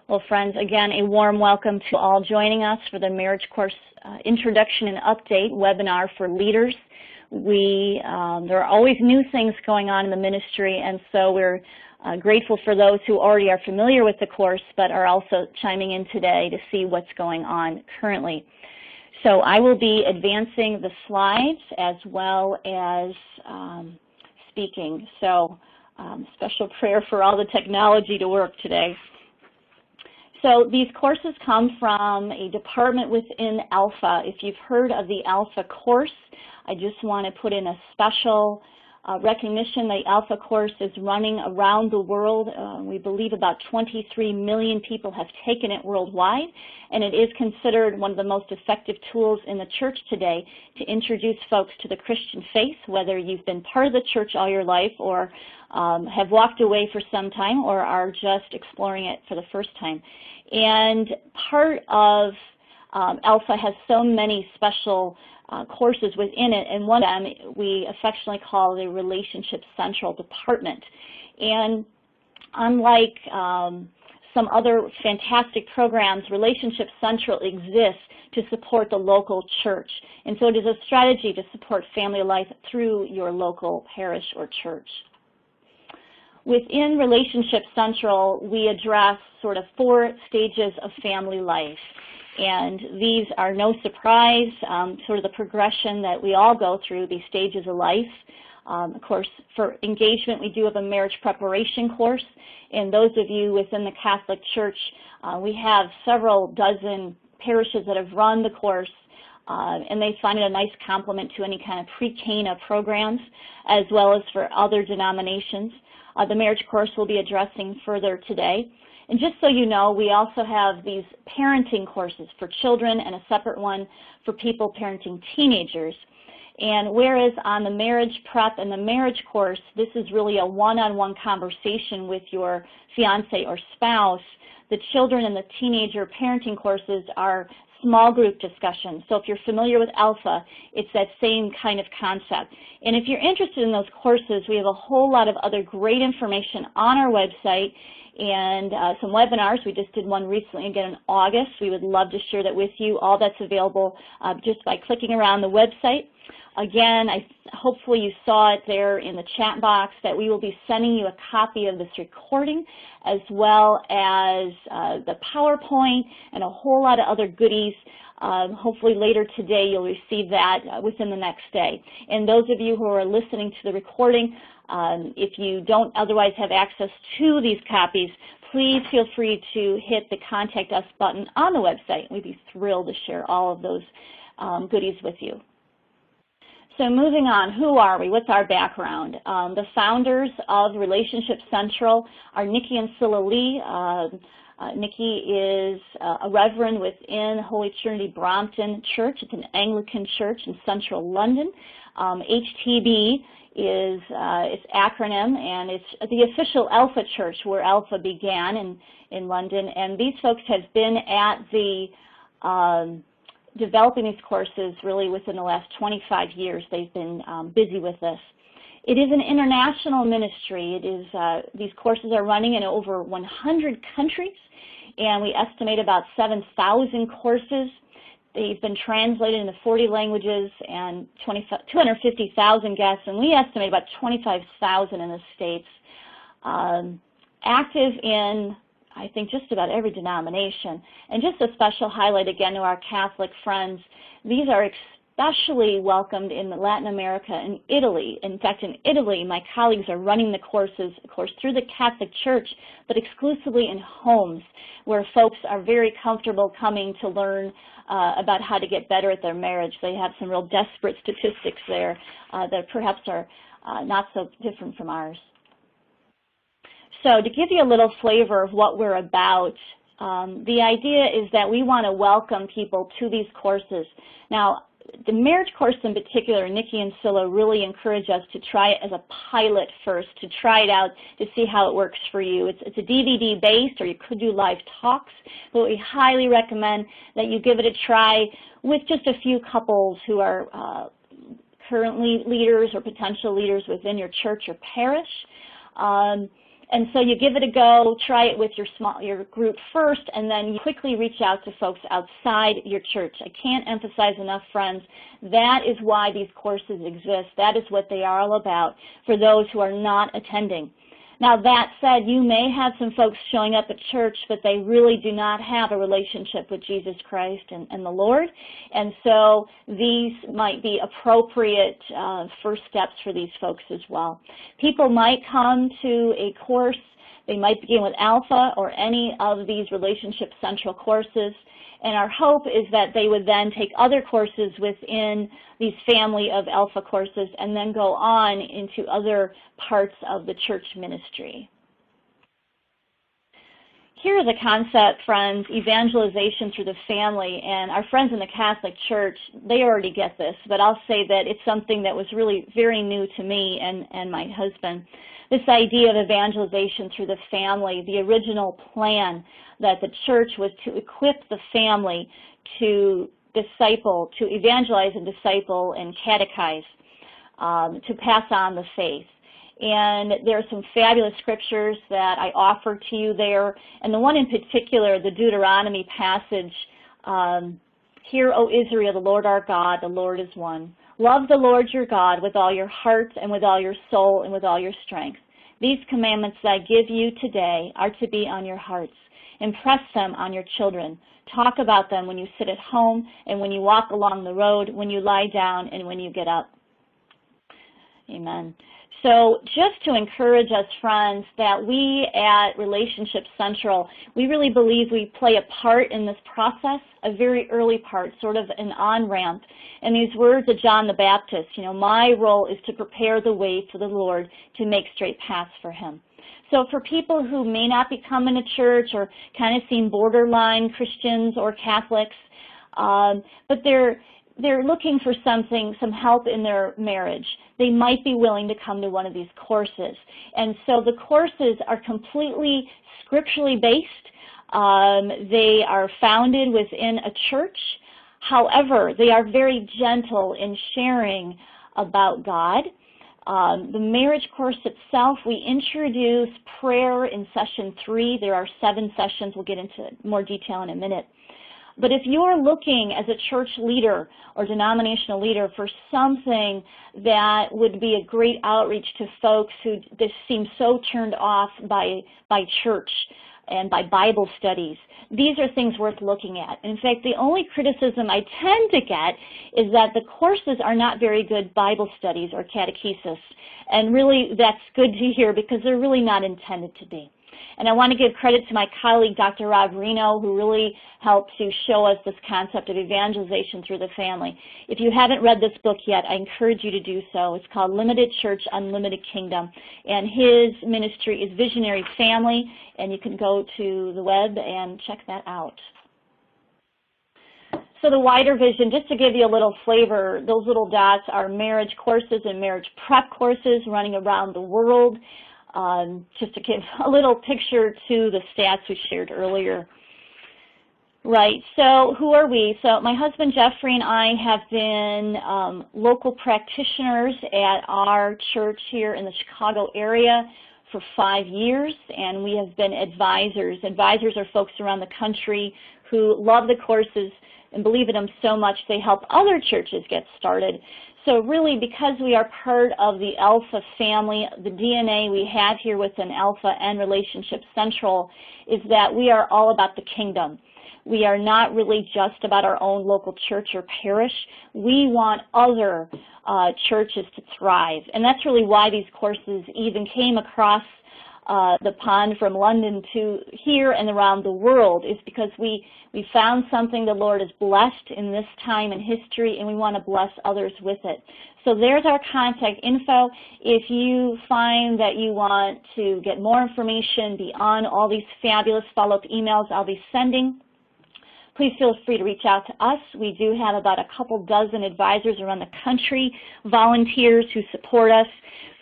Well, friends, again, a warm welcome to all joining us for the Marriage Course Introduction and Update webinar for leaders. There are always new things going on in the ministry, and so we're grateful for those who already are familiar with the course but are also chiming in today to see what's going on currently. So I will be advancing the slides as well as speaking. So special prayer for all the technology to work today. So these courses come from a department within Alpha. If you've heard of the Alpha course, I just want to put in a special recognition. The Alpha course is running around the world. We believe about 23 million people have taken it worldwide, and it is considered one of the most effective tools in the church today to introduce folks to the Christian faith, whether you've been part of the church all your life or have walked away for some time or are just exploring it for the first time. And part of Alpha has so many special courses within it, and one of them we affectionately call the Relationship Central Department. And unlike some other fantastic programs, Relationship Central exists to support the local church. And so it is a strategy to support family life through your local parish or church. Within Relationship Central, we address sort of 4 stages of family life. And these are no surprise, sort of the progression that we all go through, these stages of life. Of course, for engagement, we do have a marriage preparation course. And those of you within the Catholic Church, we have several dozen parishes that have run the course, and they find it a nice complement to any kind of pre-Cana programs, as well as for other denominations. The marriage course we'll be addressing further today. And just so you know, we also have these parenting courses for children and a separate one for people parenting teenagers. And whereas on the marriage prep and the marriage course, this is really a one-on-one conversation with your fiance or spouse, the children and the teenager parenting courses are small group discussions. So if you're familiar with Alpha, it's that same kind of concept. And if you're interested in those courses, we have a whole lot of other great information on our website and some webinars. We just did one recently again in August. We would love to share that with you. All that's available just by clicking around the website. Again, hopefully you saw it there in the chat box that we will be sending you a copy of this recording as well as the PowerPoint and a whole lot of other goodies. Hopefully later today you'll receive that within the next day. And those of you who are listening to the recording, if you don't otherwise have access to these copies, please feel free to hit the Contact Us button on the website. We'd be thrilled to share all of those goodies with you. So moving on, who are we? What's our background? The founders of Relationship Central are Nikki and Scylla Lee. Nikki is a reverend within Holy Trinity Brompton Church. It's an Anglican church in central London. HTB is its acronym, and it's the official Alpha Church where Alpha began in London. And these folks have been at the developing these courses really within the last 25 years. They've been busy with this. It is an international ministry. It is these courses are running in over 100 countries, and we estimate about 7,000 courses. They've been translated into 40 languages and 250,000 guests, and we estimate about 25,000 in the States. Active in, I think, just about every denomination. And just a special highlight again to our Catholic friends, these are especially welcomed in Latin America and Italy. In fact, in Italy, my colleagues are running the courses, of course, through the Catholic Church, but exclusively in homes where folks are very comfortable coming to learn about how to get better at their marriage. They have some real desperate statistics there that perhaps are not so different from ours. So to give you a little flavor of what we're about, the idea is that we want to welcome people to these courses. Now, the marriage course in particular, Nikki and Scylla really encourage us to try it as a pilot first, to try it out to see how it works for you. It's a DVD based, or you could do live talks, but we highly recommend that you give it a try with just a few couples who are currently leaders or potential leaders within your church or parish. And so you give it a go, try it with your group first, and then you quickly reach out to folks outside your church. I can't emphasize enough, friends, that is why these courses exist. That is what they are all about for those who are not attending. Now, that said, you may have some folks showing up at church, but they really do not have a relationship with Jesus Christ and the Lord, and so these might be appropriate first steps for these folks as well. People might come to a course. They might begin with Alpha or any of these Relationship Central courses, and our hope is that they would then take other courses within these family of Alpha courses and then go on into other parts of the church ministry. Here's a concept, friends, evangelization through the family, and our friends in the Catholic Church, they already get this, but I'll say that it's something that was really very new to me and my husband. This idea of evangelization through the family, the original plan that the church was to equip the family to disciple, to evangelize and disciple and catechize, to pass on the faith. And there are some fabulous scriptures that I offer to you there. And the one in particular, the Deuteronomy passage, Hear, O Israel, the Lord our God, the Lord is one. Love the Lord your God with all your heart and with all your soul and with all your strength. These commandments that I give you today are to be on your hearts. Impress them on your children. Talk about them when you sit at home and when you walk along the road, when you lie down and when you get up. Amen. So just to encourage us, friends, that we at Relationship Central, we really believe we play a part in this process, a very early part, sort of an on-ramp. And these words of John the Baptist, my role is to prepare the way for the Lord to make straight paths for him. So for people who may not be coming to church or kind of seem borderline Christians or Catholics, but they're looking for some help in their marriage, they might be willing to come to one of these courses. And so the courses are completely scripturally based. They are founded within a church. However, they are very gentle in sharing about God. The marriage course itself, we introduce prayer in session 3. There are 7 sessions. We'll get into more detail in a minute. But if you're looking as a church leader or denominational leader for something that would be a great outreach to folks who just seem so turned off by church and by Bible studies, these are things worth looking at. In fact, the only criticism I tend to get is that the courses are not very good Bible studies or catechesis. And really, that's good to hear because they're really not intended to be. And I want to give credit to my colleague, Dr. Rob Reno, who really helped to show us this concept of evangelization through the family. If you haven't read this book yet, I encourage you to do so. It's called Limited Church, Unlimited Kingdom. And his ministry is Visionary Family, and you can go to the web and check that out. So the wider vision, just to give you a little flavor, those little dots are marriage courses and marriage prep courses running around the world. Just to give a little picture to the stats we shared earlier. Right, so who are we? So my husband Jeffrey and I have been local practitioners at our church here in the Chicago area for 5 years, and we have been advisors. Advisors are folks around the country who love the courses and believe in them so much they help other churches get started. So really, because we are part of the Alpha family, the DNA we have here within Alpha and Relationship Central is that we are all about the kingdom. We are not really just about our own local church or parish. We want other churches to thrive. And that's really why these courses even came across the pond from London to here and around the world, is because we found something the Lord has blessed in this time in history, and we want to bless others with it. So there's our contact info. If you find that you want to get more information beyond all these fabulous follow-up emails I'll be sending, please feel free to reach out to us. We do have about a couple dozen advisors around the country, volunteers who support us,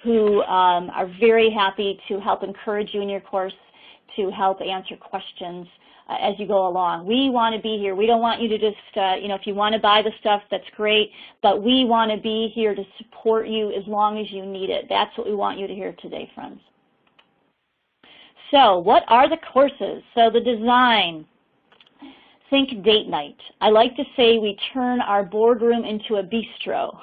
who are very happy to help encourage you in your course, to help answer questions as you go along. We want to be here. We don't want you to just, if you want to buy the stuff, that's great, but we want to be here to support you as long as you need it. That's what we want you to hear today, friends. So what are the courses? So the design, think date night. I like to say we turn our boardroom into a bistro.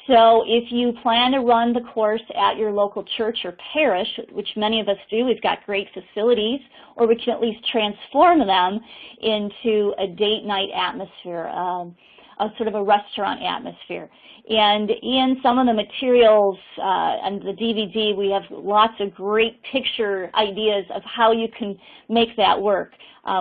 So if you plan to run the course at your local church or parish, which many of us do, we've got great facilities, or we can at least transform them into a date night atmosphere, a sort of a restaurant atmosphere. And in some of the materials and the DVD, we have lots of great picture ideas of how you can make that work.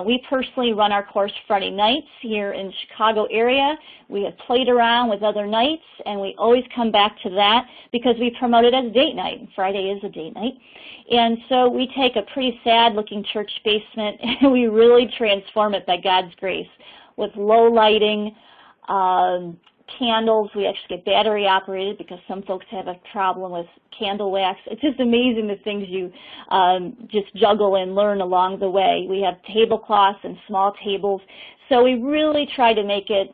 We personally run our course Friday nights here in the Chicago area. We have played around with other nights, and we always come back to that because we promote it as date night. Friday is a date night. And so we take a pretty sad-looking church basement, and we really transform it by God's grace with low lighting, candles. We actually get battery operated because some folks have a problem with candle wax. It's just amazing the things you just juggle and learn along the way. We have tablecloths and small tables, so we really try to make it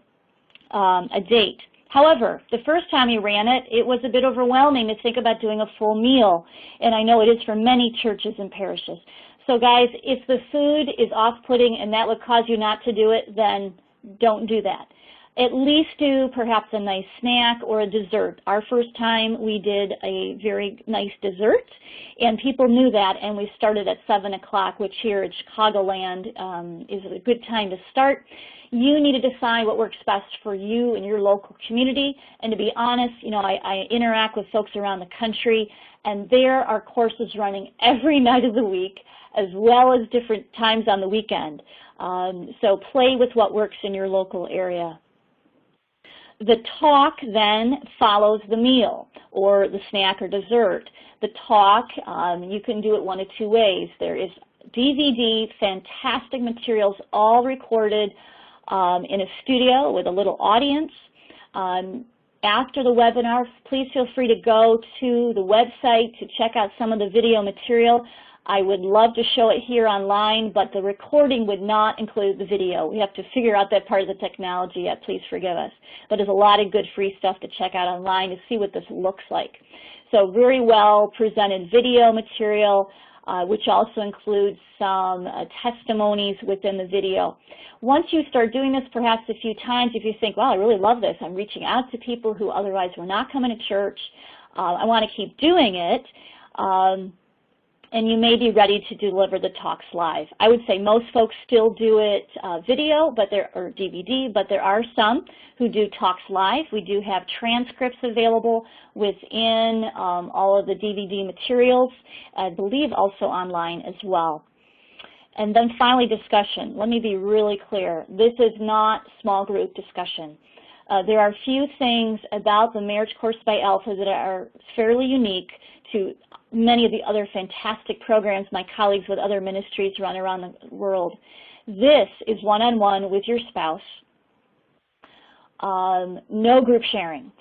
a date. However, the first time we ran it, it was a bit overwhelming to think about doing a full meal, and I know it is for many churches and parishes. So guys, if the food is off-putting and that would cause you not to do it, then don't do that. At least do perhaps a nice snack or a dessert. Our first time we did a very nice dessert, and people knew that, and we started at 7 o'clock, which here at Chicagoland is a good time to start. You need to decide what works best for you and your local community, and to be honest, you know, I interact with folks around the country, and there are courses running every night of the week, as well as different times on the weekend. So play with what works in your local area. The talk then follows the meal or the snack or dessert. The talk, you can do it one of two ways. There is DVD, fantastic materials, all recorded in a studio with a little audience. After the webinar, please feel free to go to the website to check out some of the video material. I would love to show it here online, but the recording would not include the video. We have to figure out that part of the technology yet. Please forgive us. But there's a lot of good free stuff to check out online to see what this looks like. So very well presented video material, which also includes some testimonies within the video. Once you start doing this perhaps a few times, if you think, wow, I really love this, I'm reaching out to people who otherwise were not coming to church, I want to keep doing it, and you may be ready to deliver the talks live. I would say most folks still do it video, or DVD, but there are some who do talks live. We do have transcripts available within all of the DVD materials, I believe also online as well. And then finally, discussion. Let me be really clear. This is not small group discussion. There are a few things about the Marriage Course by Alpha that are fairly unique to many of the other fantastic programs my colleagues with other ministries run around the world. This is one-on-one with your spouse. No group sharing.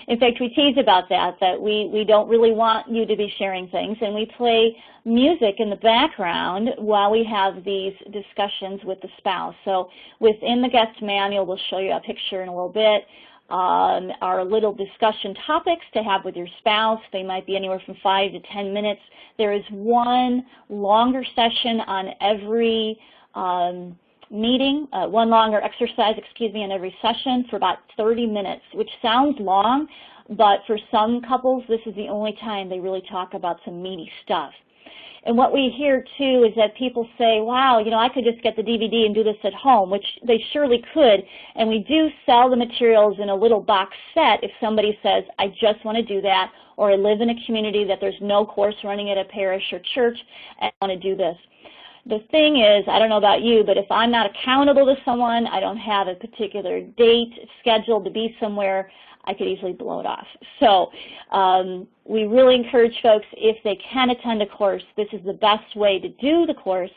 In fact, we tease about that we don't really want you to be sharing things, and we play music in the background while we have these discussions with the spouse. So within the guest manual, we'll show you a picture in a little bit. Our little discussion topics to have with your spouse. They might be anywhere from 5 to 10 minutes. There is one longer session on every meeting, one longer exercise, in every session for about 30 minutes, which sounds long, but for some couples, this is the only time they really talk about some meaty stuff. And what we hear, too, is that people say, wow, you know, I could just get the DVD and do this at home, which they surely could. And we do sell the materials in a little box set if somebody says, I just want to do that, or I live in a community that there's no course running at a parish or church, and I want to do this. The thing is, I don't know about you, but if I'm not accountable to someone, I don't have a particular date scheduled to be somewhere, I could easily blow it off. So we really encourage folks, if they can attend a course, this is the best way to do the course,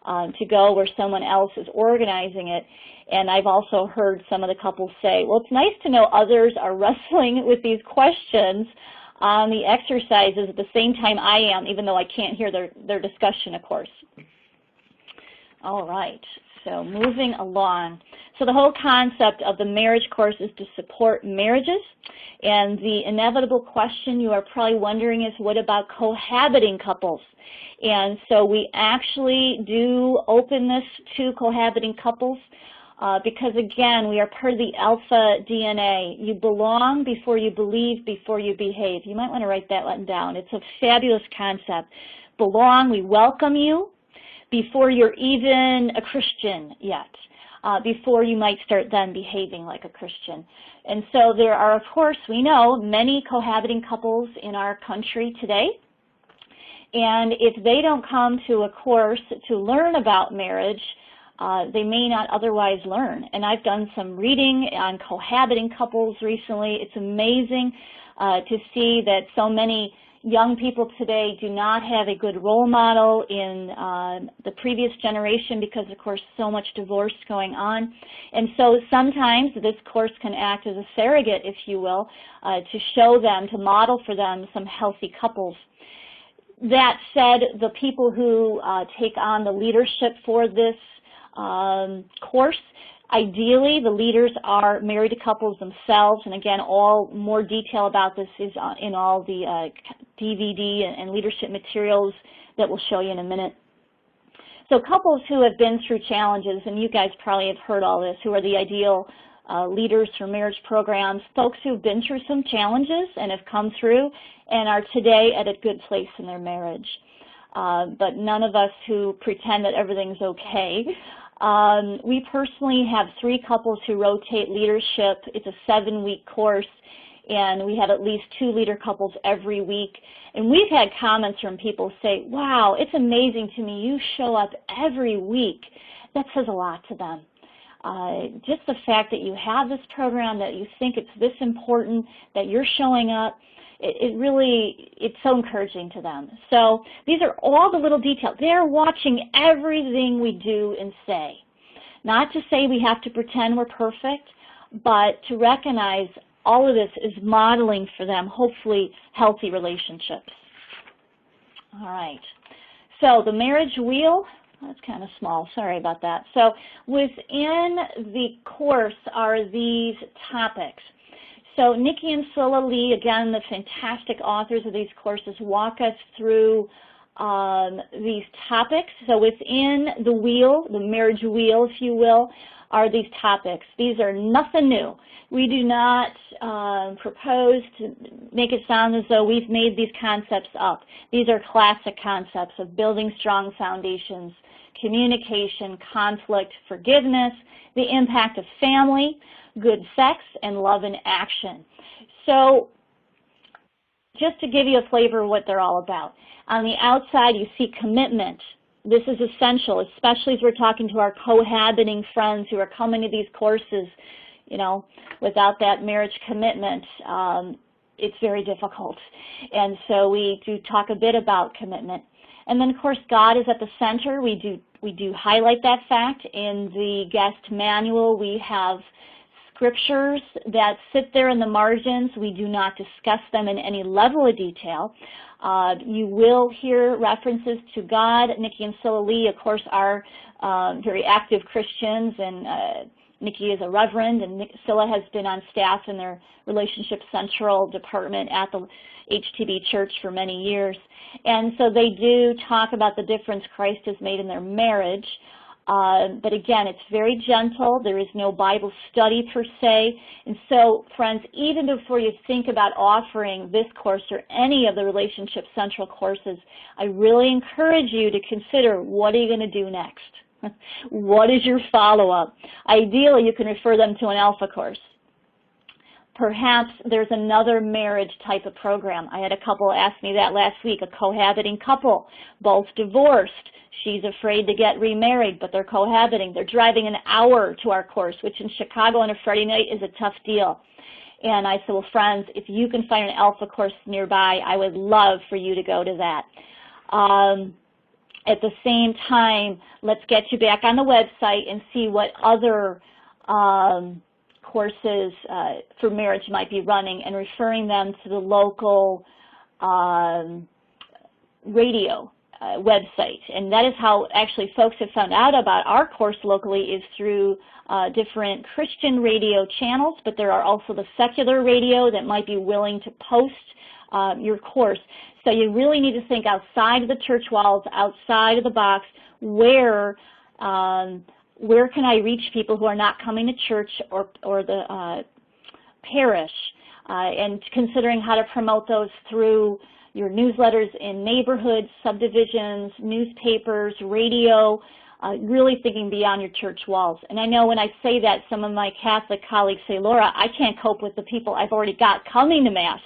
to go where someone else is organizing it. And I've also heard some of the couples say, well, it's nice to know others are wrestling with these questions on the exercises at the same time I am, even though I can't hear their discussion, of course. All right, so moving along. So the whole concept of the marriage course is to support marriages. And the inevitable question you are probably wondering is, what about cohabiting couples? And so we actually do open this to cohabiting couples because, again, we are part of the alpha DNA. You belong before you believe, before you behave. You might want to write that one down. It's a fabulous concept. Belong, we welcome you before you're even a Christian yet. Before you might start then behaving like a Christian. And so there are, of course, we know many cohabiting couples in our country today. And if they don't come to a course to learn about marriage, they may not otherwise learn. And I've done some reading on cohabiting couples recently. It's amazing to see that so many young people today do not have a good role model in the previous generation because, of course, so much divorce going on. And so sometimes this course can act as a surrogate, if you will, to show them, to model for them some healthy couples. That said, the people who take on the leadership for this course, ideally, the leaders are married couples themselves, and again, all more detail about this is in all the DVD and leadership materials that we'll show you in a minute. So couples who have been through challenges, and you guys probably have heard all this, who are the ideal leaders for marriage programs, folks who've been through some challenges and have come through and are today at a good place in their marriage. But none of us who pretend that everything's okay. We personally have 3 couples who rotate leadership. It's a 7-week course, and we have at least 2 leader couples every week. And we've had comments from people say, wow, it's amazing to me. You show up every week. That says a lot to them. Just the fact that you have this program, that you think it's this important, that you're showing up, it's so encouraging to them. So these are all the little details. They're watching everything we do and say. Not to say we have to pretend we're perfect, but to recognize all of this is modeling for them, hopefully, healthy relationships. All right. So the marriage wheel, that's kind of small. Sorry about that. So within the course are these topics. So Nikki and Scylla Lee, again, the fantastic authors of these courses, walk us through these topics. So within the wheel, the marriage wheel, if you will, are these topics. These are nothing new. We do not propose to make it sound as though we've made these concepts up. These are classic concepts of building strong foundations, communication, conflict, forgiveness, the impact of family, good sex, and love in action. So just to give you a flavor of what they're all about. On the outside, you see commitment. This is essential, especially as we're talking to our cohabiting friends who are coming to these courses. You know, without that marriage commitment, it's very difficult. And so we do talk a bit about commitment. And then, of course, God is at the center. We do highlight that fact. In the guest manual, we have scriptures that sit there in the margins. We do not discuss them in any level of detail. You will hear references to God. Nikki and Scylla Lee, of course, are very active Christians, and Nikki is a reverend, and Scylla has been on staff in their Relationship Central department at the HTB Church for many years. And so they do talk about the difference Christ has made in their marriage. But again, it's very gentle. There is no Bible study per se. And so, friends, even before you think about offering this course or any of the Relationship Central courses, I really encourage you to consider, what are you going to do next? What is your follow-up? Ideally, you can refer them to an Alpha course. Perhaps there's another marriage type of program. I had a couple ask me that last week, a cohabiting couple, both divorced. She's afraid to get remarried, but they're cohabiting. They're driving an hour to our course, which in Chicago on a Friday night is a tough deal. And I said, well, friends, if you can find an Alpha course nearby, I would love for you to go to that. At the same time, let's get you back on the website and see what other courses for marriage might be running, and referring them to the local radio website, and that is how actually folks have found out about our course locally, is through different Christian radio channels, but there are also the secular radio that might be willing to post your course. So you really need to think outside of the church walls, outside of the box. Where can I reach people who are not coming to church or the parish, and considering how to promote those through your newsletters in neighborhoods, subdivisions, newspapers, radio, really thinking beyond your church walls. And I know when I say that, some of my Catholic colleagues say, Laura, I can't cope with the people I've already got coming to Mass,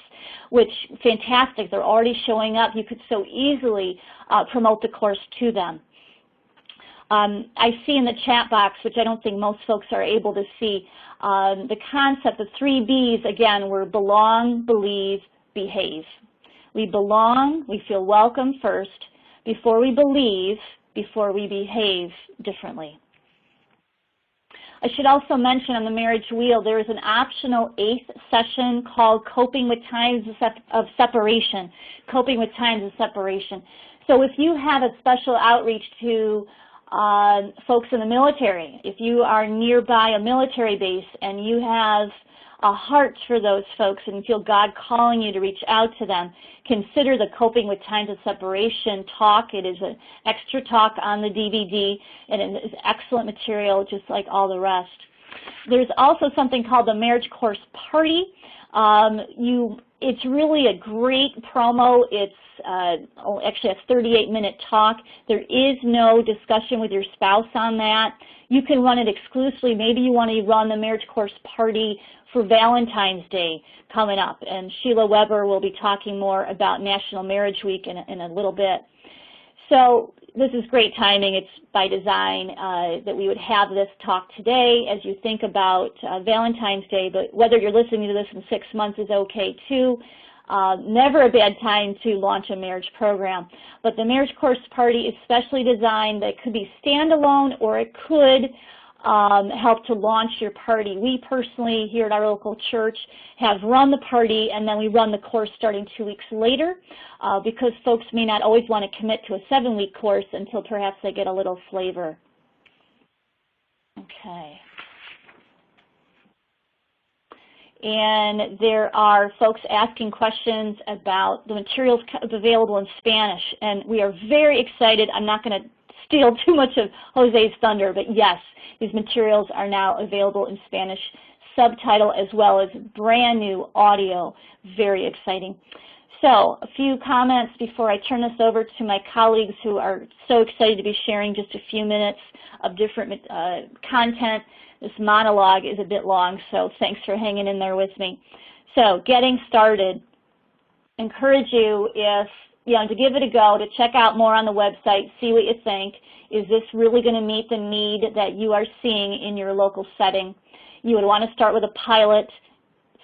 which, fantastic, they're already showing up. You could so easily promote the course to them. I see in the chat box, which I don't think most folks are able to see, the concept of 3 B's, again, were belong, believe, behave. We belong, we feel welcome first, before we believe, before we behave differently. I should also mention on the Marriage Wheel, there is an optional 8th session called Coping with Times of Separation. Coping with Times of Separation. So if you have a special outreach to folks in the military, if you are nearby a military base and you have a heart for those folks and feel God calling you to reach out to them, consider the Coping with Times of Separation talk. It is an extra talk on the DVD, and it is excellent material just like all the rest. There's also something called the Marriage Course Party. It's really a great promo. It's actually a 38-minute talk. There is no discussion with your spouse on that. You can run it exclusively. Maybe you want to run the Marriage Course Party for Valentine's Day coming up, and Sheila Weber will be talking more about National Marriage Week in a little bit. So this is great timing. It's by design that we would have this talk today as you think about Valentine's Day, but whether you're listening to this in 6 months is okay too. Never a bad time to launch a marriage program. But the Marriage Course Party is specially designed that could be standalone, or it could help to launch your party. We personally here at our local church have run the party, and then we run the course starting 2 weeks later because folks may not always want to commit to a 7-week course until perhaps they get a little flavor. Okay. And there are folks asking questions about the materials available in Spanish, and we are very excited. I'm not going to steal too much of Jose's thunder, but yes, these materials are now available in Spanish subtitle as well as brand new audio. Very exciting. So a few comments before I turn this over to my colleagues who are so excited to be sharing just a few minutes of different content. This monologue is a bit long, so thanks for hanging in there with me. So getting started, encourage you to give it a go, to check out more on the website, see what you think. Is this really going to meet the need that you are seeing in your local setting? You would want to start with a pilot,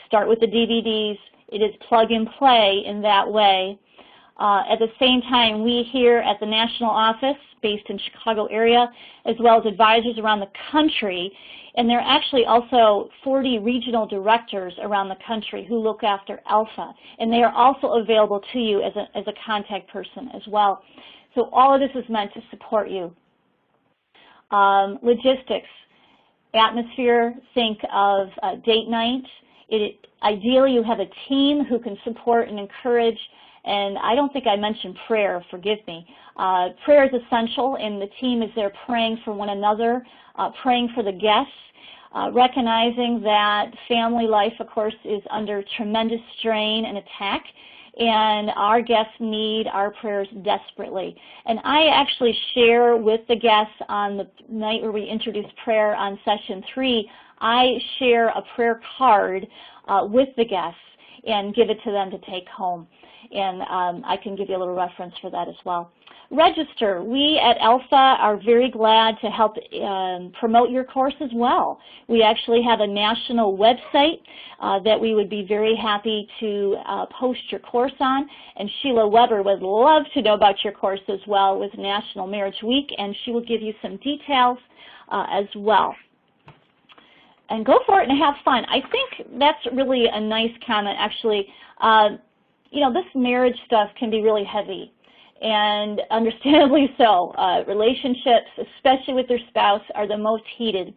start with the DVDs. It is plug and play in that way. At the same time, we here at the national office, based in Chicago area, as well as advisors around the country, and there are actually also 40 regional directors around the country who look after Alpha, and they are also available to you as a contact person as well. So all of this is meant to support you. Logistics, atmosphere, think of date night. Ideally, you have a team who can support and encourage. And I don't think I mentioned prayer, forgive me. Prayer is essential, and the team is there praying for one another, praying for the guests, recognizing that family life, of course, is under tremendous strain and attack, and our guests need our prayers desperately. And I actually share with the guests on the night where we introduce prayer on session 3, I share a prayer card with the guests and give it to them to take home. And I can give you a little reference for that as well. Register. We at Alpha are very glad to help promote your course as well. We actually have a national website that we would be very happy to post your course on, and Sheila Weber would love to know about your course as well with National Marriage Week, and she will give you some details as well. And go for it and have fun. I think that's really a nice comment, actually. You know, this marriage stuff can be really heavy, and understandably so. Relationships, especially with their spouse, are the most heated.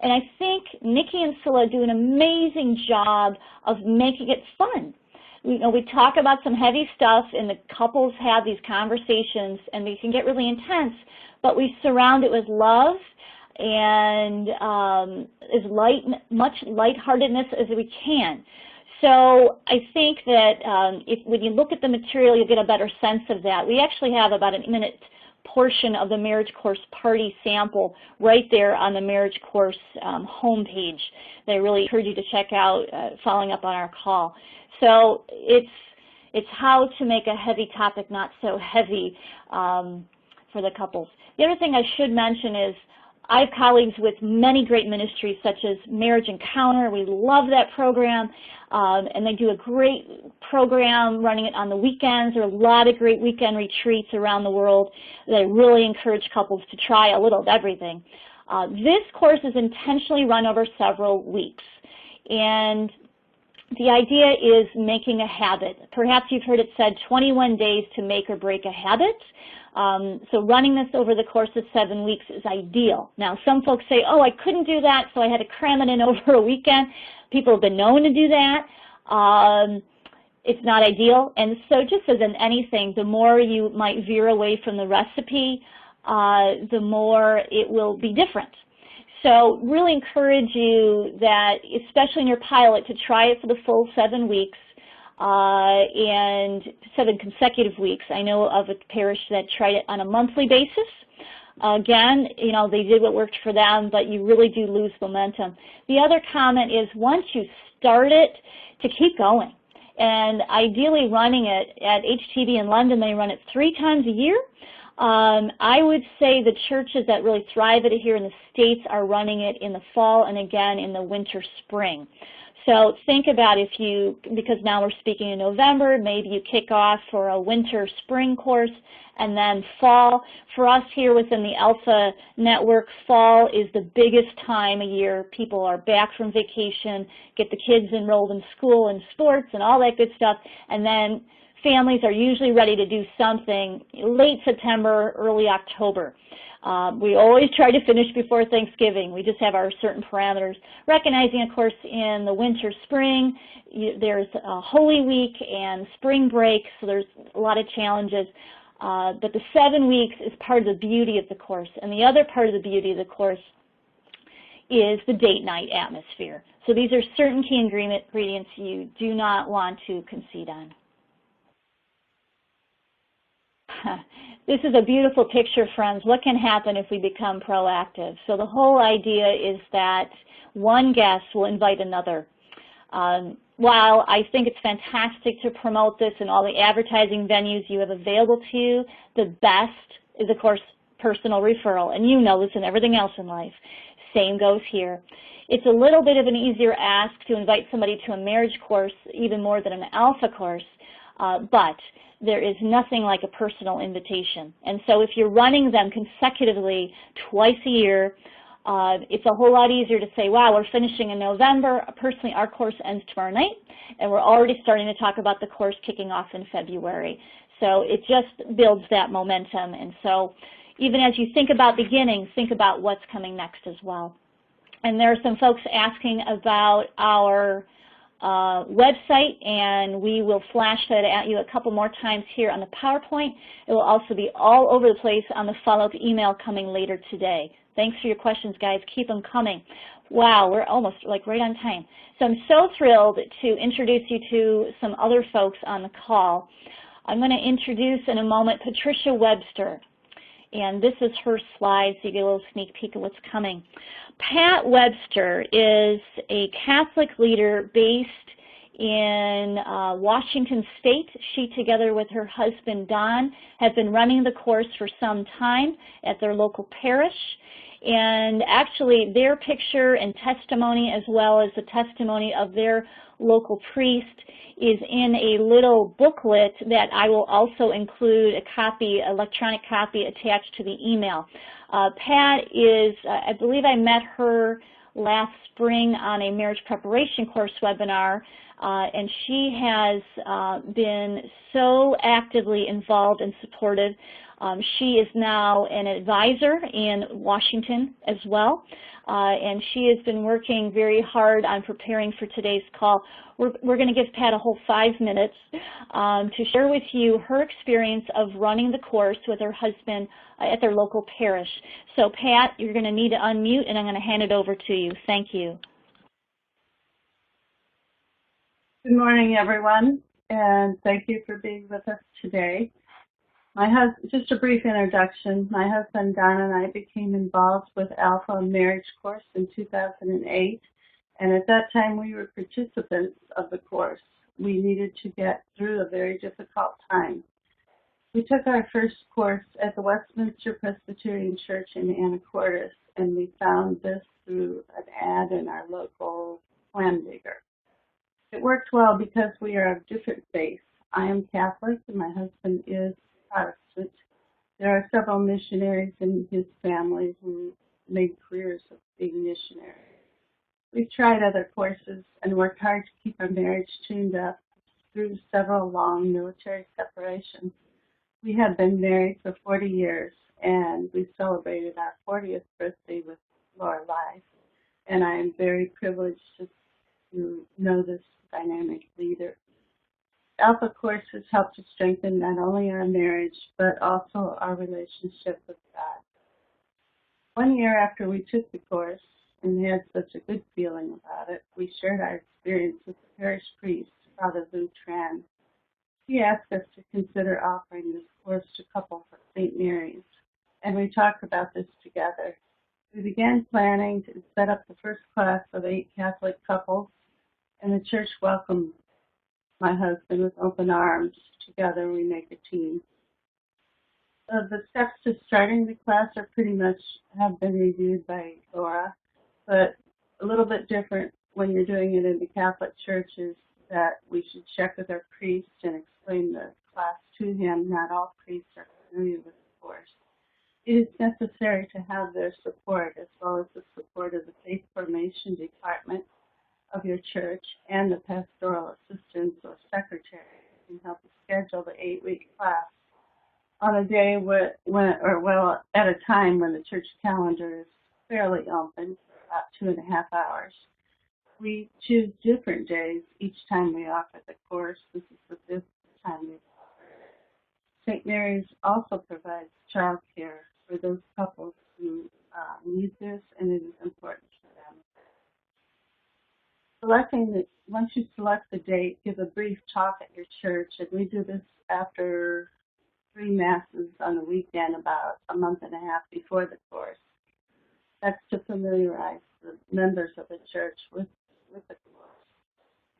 And I think Nikki and Scylla do an amazing job of making it fun. We talk about some heavy stuff, and the couples have these conversations, and they can get really intense, but we surround it with love and much lightheartedness as we can. So I think that when you look at the material, you'll get a better sense of that. We actually have about a minute portion of the Marriage Course Party sample right there on the Marriage Course homepage that I really encourage you to check out following up on our call. So it's how to make a heavy topic not so heavy for the couples. The other thing I should mention is I have colleagues with many great ministries such as Marriage Encounter. We love that program, and they do a great program running it on the weekends. There are a lot of great weekend retreats around the world that I really encourage couples to try a little of everything. This course is intentionally run over several weeks, and the idea is making a habit. Perhaps you've heard it said 21 days to make or break a habit. So running this over the course of 7 weeks is ideal. Now, some folks say, oh, I couldn't do that, so I had to cram it in over a weekend. People have been known to do that. It's not ideal. And so just as in anything, the more you might veer away from the recipe, the more it will be different. So really encourage you that, especially in your pilot, to try it for the full 7 weeks. And 7 consecutive weeks. I know of a parish that tried it on a monthly basis. Again, they did what worked for them, but you really do lose momentum. The other comment is once you start it, to keep going. And ideally running it at HTB in London, they run it 3 times a year. I would say the churches that really thrive at it here in the States are running it in the fall and again in the winter, spring. So think about because now we're speaking in November, maybe you kick off for a winter, spring course, and then fall. For us here within the Alpha Network, fall is the biggest time of year. People are back from vacation, get the kids enrolled in school and sports and all that good stuff, and then families are usually ready to do something late September, early October. We always try to finish before Thanksgiving. We just have our certain parameters. Recognizing, of course, in the winter, spring, there's a Holy Week and spring break, so there's a lot of challenges. But the 7 weeks is part of the beauty of the course. And the other part of the beauty of the course is the date night atmosphere. So these are certain key ingredients you do not want to concede on. This is a beautiful picture, friends. What can happen if we become proactive? So the whole idea is that one guest will invite another. While I think it's fantastic to promote this in all the advertising venues you have available to you, the best is, of course, personal referral. And you know this in everything else in life. Same goes here. It's a little bit of an easier ask to invite somebody to a marriage course, even more than an Alpha course, but there is nothing like a personal invitation. And so if you're running them consecutively twice a year, it's a whole lot easier to say, wow, we're finishing in November. Personally, our course ends tomorrow night, and we're already starting to talk about the course kicking off in February. So it just builds that momentum. And so even as you think about beginning, think about what's coming next as well. And there are some folks asking about our website, and we will flash that at you a couple more times here on the PowerPoint. It will also be all over the place on the follow-up email coming later today. Thanks for your questions, guys. Keep them coming. Wow, we're almost like right on time. So I'm so thrilled to introduce you to some other folks on the call. I'm going to introduce in a moment Patricia Webster. And this is her slide, so you get a little sneak peek of what's coming. Pat Webster is a Catholic leader based in Washington State. She, together with her husband, Don, have been running the course for some time at their local parish. And actually, their picture and testimony, as well as the testimony of their local priest, is in a little booklet that I will also include a copy, electronic copy, attached to the email. Pat is, I believe I met her last spring on a marriage preparation course webinar. and she has been so actively involved and supportive. She is now an advisor in Washington as well, and she has been working very hard on preparing for today's call. We're going to give Pat a whole 5 minutes to share with you her experience of running the course with her husband at their local parish. So Pat, you're going to need to unmute, and I'm going to hand it over to you. Thank you. Good morning, everyone, and thank you for being with us today. Just a brief introduction. My husband, Don, and I became involved with Alpha Marriage Course in 2008, and at that time we were participants of the course. We needed to get through a very difficult time. We took our first course at the Westminster Presbyterian Church in Anacortes, and we found this through an ad in our local Plan Digger. It worked well because we are of different faiths. I am Catholic and my husband is Protestant. There are several missionaries in his family who made careers of being missionaries. We've tried other courses and worked hard to keep our marriage tuned up through several long military separations. We have been married for 40 years, and we celebrated our 40th birthday with Lorelei, and I am very privileged to know this dynamic leader. Alpha Course has helped to strengthen not only our marriage, but also our relationship with God. 1 year after we took the course and had such a good feeling about it, we shared our experience with the parish priest, Father Lou Tran. He asked us to consider offering this course to couples at St. Mary's, and we talked about this together. We began planning to set up the first class of 8 Catholic couples, and the church welcomed my husband with open arms. Together we make a team. The steps to starting the class are pretty much have been reviewed by Laura, but a little bit different when you're doing it in the Catholic Church is that we should check with our priest and explain the class to him. Not all priests are familiar with the course. It is necessary to have their support as well as the support of the Faith Formation Department of your church and the pastoral assistants or secretary who can help you schedule the 8-week class on a day at a time when the church calendar is fairly open, for about 2.5 hours. We choose different days each time we offer the course. This is the 5th time we've offered it. St. Mary's also provides child care for those couples who need this, and it is important for them. Once you select the date, give a brief talk at your church, and we do this after 3 masses on the weekend about a month and a half before the course. That's to familiarize the members of the church with the course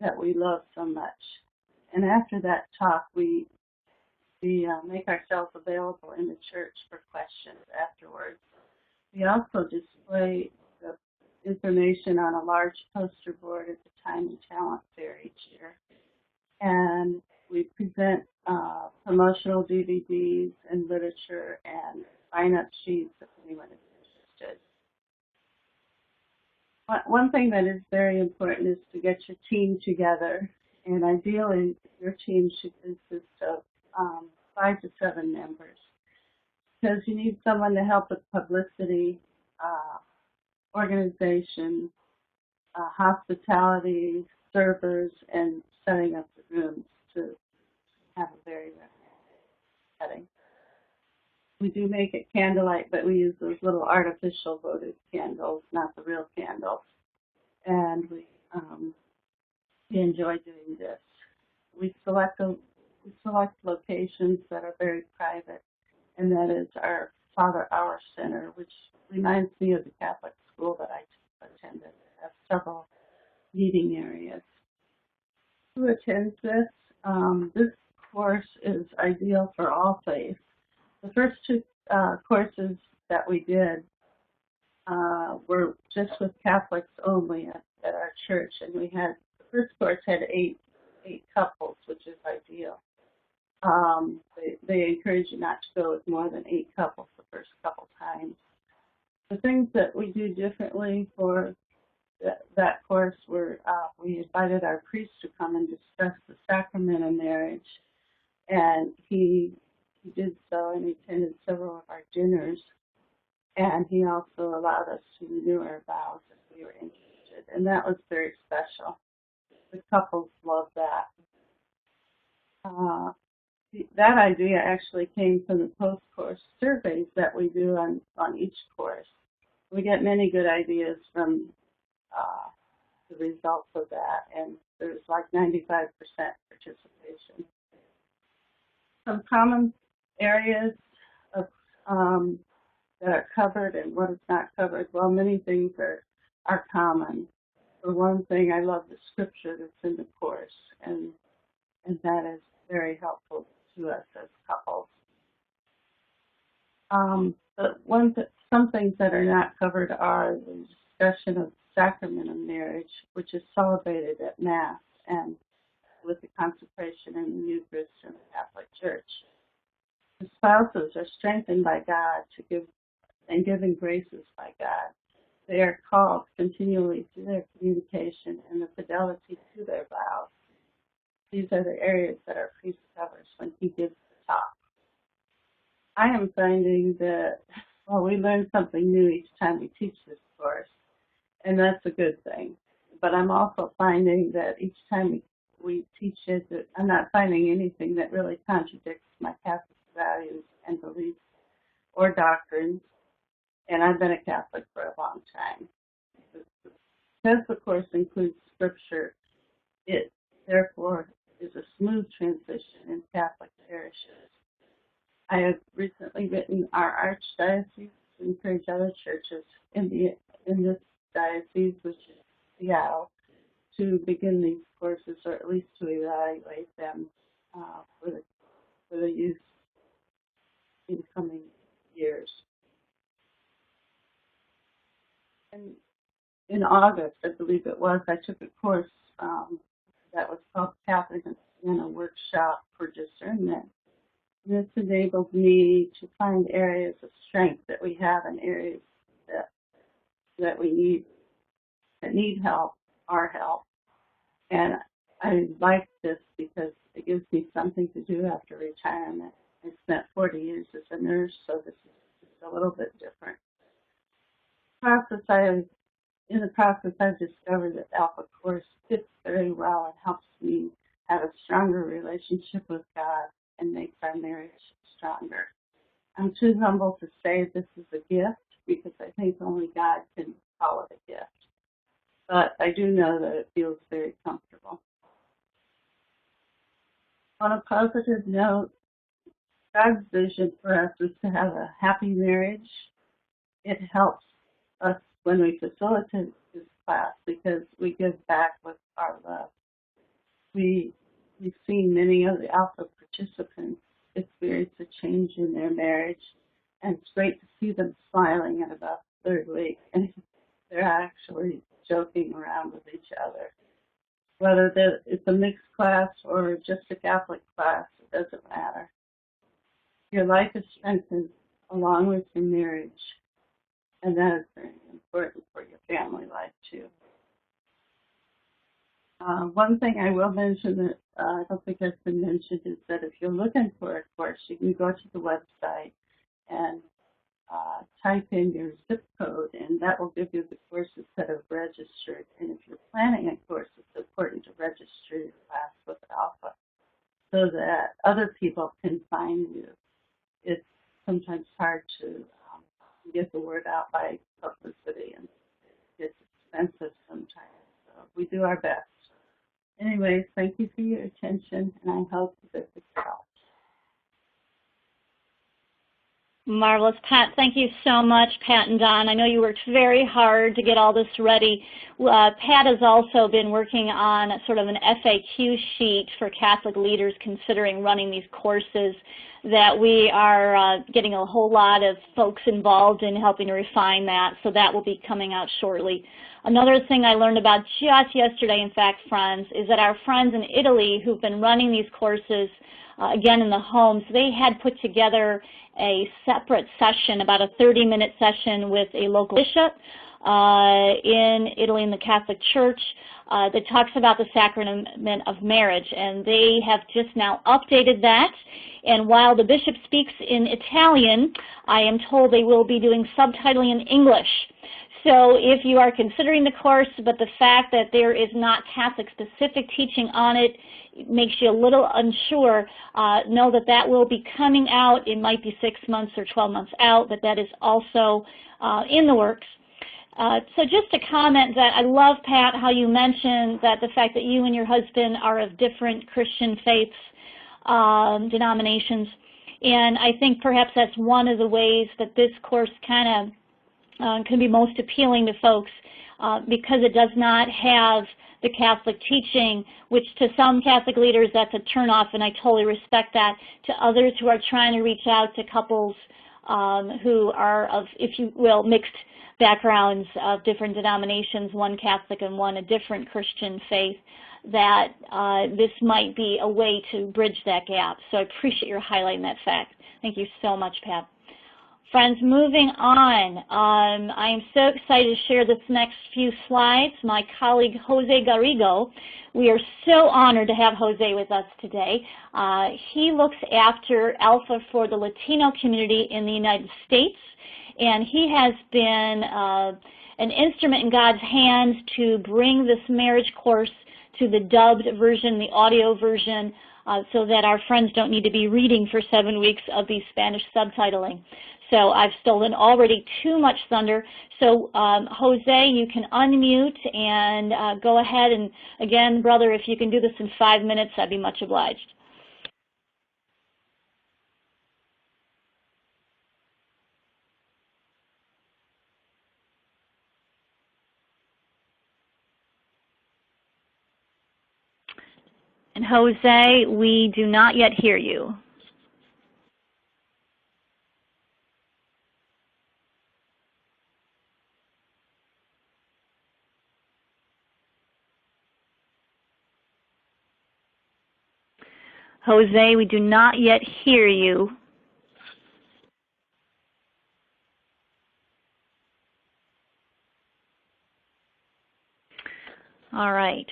that we love so much. And after that talk, we make ourselves available in the church for questions afterwards. We also display the information on a large poster board at the Time and Talent Fair each year. And we present promotional DVDs and literature and sign-up sheets if anyone is interested. One thing that is very important is to get your team together, and ideally your team should consist of 5 to 7 members, because you need someone to help with publicity, organization, hospitality, servers, and setting up the rooms to have a very recommended setting. We do make it candlelight, but we use those little artificial votive candles, not the real candles. And we enjoy doing this. We select locations that are very private, and that is our Father Hour Center, which reminds me of the Catholic school that I attended. It has several meeting areas. Who attends this? This course is ideal for all faiths. The first 2 courses that we did were just with Catholics only at our church, and the first course had 8 couples, which is ideal. They encourage you not to go with more than 8 couples the first couple times. The things that we do differently for that course, we invited our priest to come and discuss the sacrament of marriage, and he did so, and he attended several of our dinners, and he also allowed us to renew our vows if we were interested, and that was very special. The couples loved that. That idea actually came from the post-course surveys that we do on each course. We get many good ideas from the results of that, and there's like 95% participation. Some common areas of, that are covered and what is not covered. Well, many things are common. For one thing, I love the scripture that's in the course, and that is very helpful to us as couples. But some things that are not covered are the discussion of the sacrament of marriage, which is celebrated at Mass and with the consecration and the Eucharist in the Catholic Church. The spouses are strengthened by God and given graces by God. They are called continually to their communication and the fidelity to their vows. These are the areas that our priest covers when he gives the talk. I am finding that, well, we learn something new each time we teach this course, and that's a good thing. But I'm also finding that each time we teach it, that I'm not finding anything that really contradicts my Catholic values and beliefs or doctrines, and I've been a Catholic for a long time. Because the course includes scripture, it therefore is a smooth transition in Catholic parishes. I have recently written our archdiocese to encourage other churches in this diocese, which is Seattle, to begin these courses, or at least to evaluate them for the use in coming years. And in August, I believe it was, I took a course that was called Catholic in a Workshop for Discernment. And this enabled me to find areas of strength that we have and areas that we need, that need help, our help. And I like this because it gives me something to do after retirement. I spent 40 years as a nurse, so this is just a little bit different. In the process, I've discovered that Alpha Course fits very well and helps me have a stronger relationship with God and makes our marriage stronger. I'm too humble to say this is a gift because I think only God can call it a gift. But I do know that it feels very comfortable. On a positive note, God's vision for us is to have a happy marriage. It helps us when we facilitate this class because we give back with our love. We've seen many of the Alpha participants experience a change in their marriage, and it's great to see them smiling at about the third week, and they're actually joking around with each other. Whether it's a mixed class or just a Catholic class, it doesn't matter. Your life is strengthened along with your marriage, and that is very important for your family life too. One thing I will mention that I don't think has been mentioned is that if you're looking for a course, you can go to the website and type in your zip code, and that will give you the courses that are registered. And if you're planning a course, it's important to register your class with Alpha so that other people can find you. It's sometimes hard to get the word out by publicity, and it's expensive sometimes. So we do our best. Anyways, thank you for your attention, and I hope that this helps. Marvelous. Pat, thank you so much, Pat and Don. I know you worked very hard to get all this ready. Pat has also been working on sort of an FAQ sheet for Catholic leaders considering running these courses that we are getting a whole lot of folks involved in helping to refine that, so that will be coming out shortly. Another thing I learned about just yesterday, in fact, friends, is that our friends in Italy who've been running these courses, again in the homes, they had put together a separate session, about a 30-minute session with a local bishop in Italy in the Catholic Church that talks about the sacrament of marriage, and they have just now updated that. And while the bishop speaks in Italian, I am told they will be doing subtitling in English. So if you are considering the course, but the fact that there is not Catholic-specific teaching on it makes you a little unsure, know that that will be coming out. It might be 6 months or 12 months out, but that is also in the works. So just to comment that I love, Pat, how you mentioned that the fact that you and your husband are of different Christian faiths, denominations, and I think perhaps that's one of the ways that this course kind of can be most appealing to folks because it does not have the Catholic teaching, which to some Catholic leaders that's a turnoff, and I totally respect that. To others who are trying to reach out to couples who are of, if you will, mixed backgrounds of different denominations, one Catholic and one a different Christian faith, that this might be a way to bridge that gap. So I appreciate your highlighting that fact. Thank you so much, Pat. Friends, moving on, I am so excited to share this next few slides. My colleague, Jose Garrigo, we are so honored to have Jose with us today. He looks after Alpha for the Latino community in the United States, and he has been an instrument in God's hands to bring this marriage course to the dubbed version, the audio version, so that our friends don't need to be reading for 7 weeks of the Spanish subtitling. So I've stolen already too much thunder. So Jose, you can unmute and go ahead. And again, brother, if you can do this in 5 minutes, I'd be much obliged. And Jose, we do not yet hear you. Jose, we do not yet hear you. All right.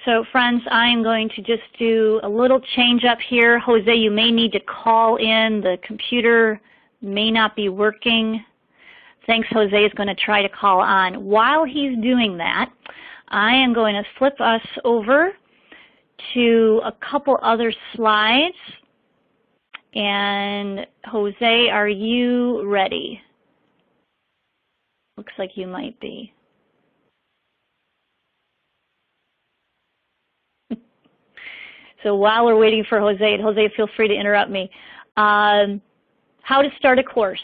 So friends, I am going to just do a little change up here. Jose, you may need to call in. The computer may not be working. Thanks, Jose is going to try to call on. While he's doing that, I am going to flip us over to a couple other slides. And Jose, are you ready? Looks like you might be. So while we're waiting for Jose, and Jose, feel free to interrupt me. How to start a course.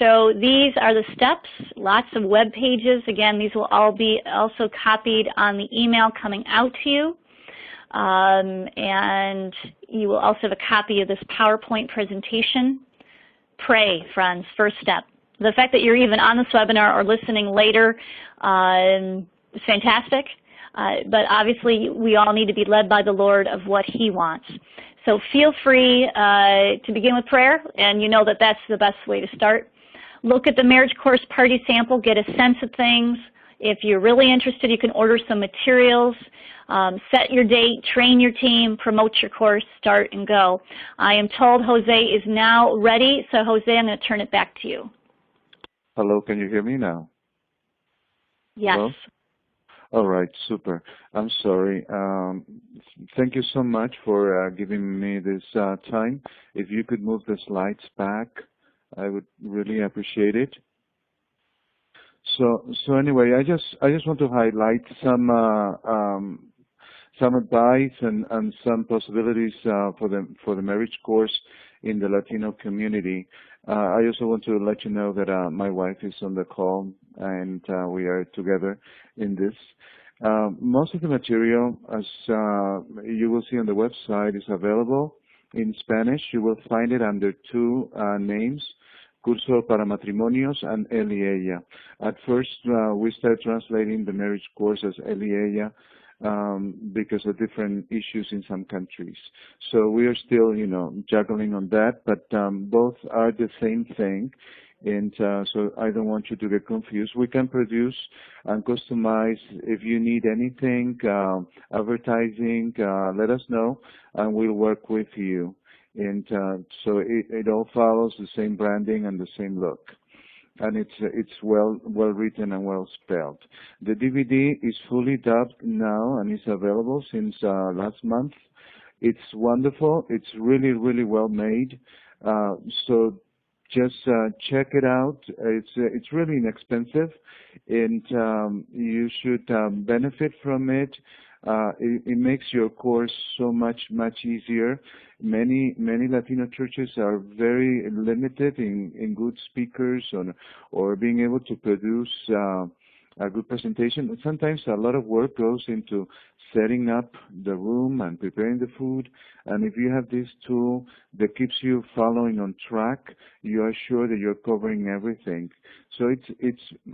So these are the steps, lots of web pages. Again, these will all be also copied on the email coming out to you. And you will also have a copy of this PowerPoint presentation. Pray, friends, first step. The fact that you're even on this webinar or listening later is fantastic. But obviously, we all need to be led by the Lord of what He wants. So feel free to begin with prayer, and you know that that's the best way to start. Look at the marriage course party sample, get a sense of things. If you're really interested, you can order some materials, set your date, train your team, promote your course, start and go. I am told Jose is now ready, so Jose, I'm going to turn it back to you. Hello, can you hear me now? Yes. Hello? All right, super. I'm sorry. Thank you so much for giving me this time. If you could move the slides back, I would really appreciate it. So anyway, I just want to highlight some advice and some possibilities for the marriage course in the Latino community. I also want to let you know that my wife is on the call, and we are together in this. Most of the material, as you will see on the website, is available in Spanish. You will find it under two names, Curso para Matrimonios and Él y Ella. At first, we started translating the marriage course as Él y Ella because of different issues in some countries. So we are still, juggling on that, but both are the same thing. And so I don't want you to get confused. We can produce and customize. If you need anything, advertising, let us know, and we'll work with you. And so it all follows the same branding and the same look. And it's well written and well spelled. The DVD is fully dubbed now and is available since last month. It's wonderful. It's really, really well made. So just check it out. It's really inexpensive, and you should benefit from it. It makes your course so much easier. Many Latino churches are very limited in good speakers or being able to produce a good presentation. And sometimes a lot of work goes into setting up the room and preparing the food. And if you have this tool that keeps you following on track, you are sure that you're covering everything. So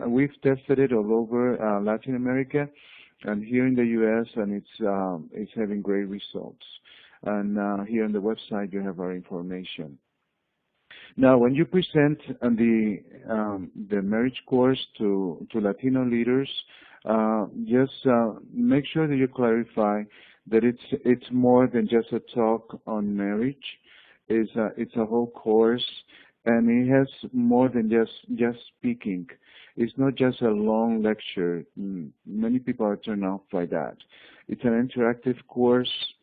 we've tested it all over Latin America and here in the U.S., and it's having great results. And here on the website, you have our information. Now, when you present the marriage course to Latino leaders, just make sure that you clarify that it's more than just a talk on marriage. It's a whole course, and it has more than just speaking. It's not just a long lecture. Many people are turned off by that. It's an interactive course,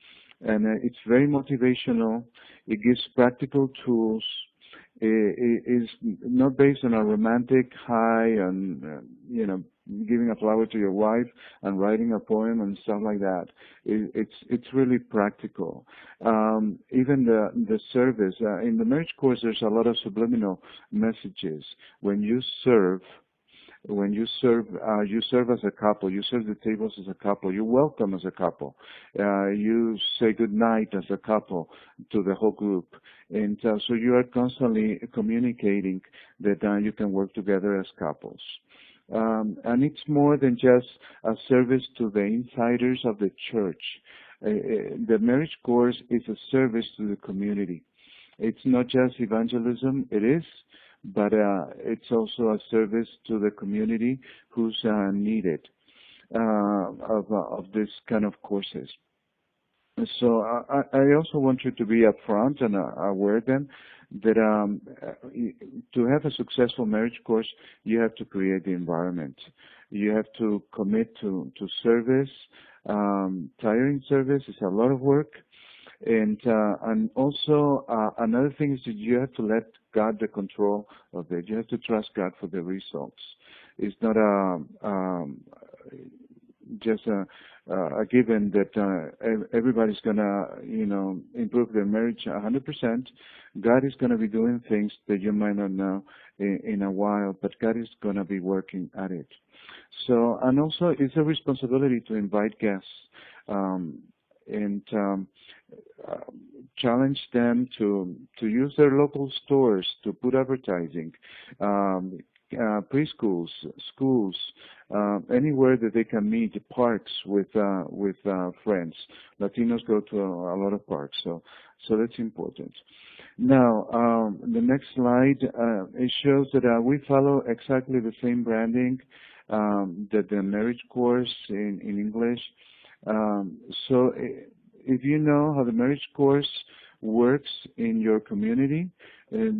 and it's very motivational. It gives practical tools. It is not based on a romantic high and, giving a flower to your wife and writing a poem and stuff like that. It's really practical. Even the service, in the marriage course, there's a lot of subliminal messages. When you serve as a couple. You serve the tables as a couple. You welcome as a couple. You say good night as a couple to the whole group. And so you are constantly communicating that you can work together as couples. And it's more than just a service to the insiders of the church. The marriage course is a service to the community. It's not just evangelism. It is. But it's also a service to the community who's needed of this kind of courses. So I also want you to be upfront and aware then that to have a successful marriage course, you have to create the environment. You have to commit to service. Tiring service is a lot of work. And also another thing is that you have to let God the control of it. You have to trust God for the results. It's not just a given that everybody's gonna improve their marriage 100%. God is gonna be doing things that you might not know in a while, but God is gonna be working at it. So, and also it's a responsibility to invite guests. And challenge them to use their local stores to put advertising, preschools, schools, anywhere that they can meet, parks with friends. Latinos go to a lot of parks, so that's important. Now, the next slide, it shows that we follow exactly the same branding that the marriage course in English. So if you know how the marriage course works in your community,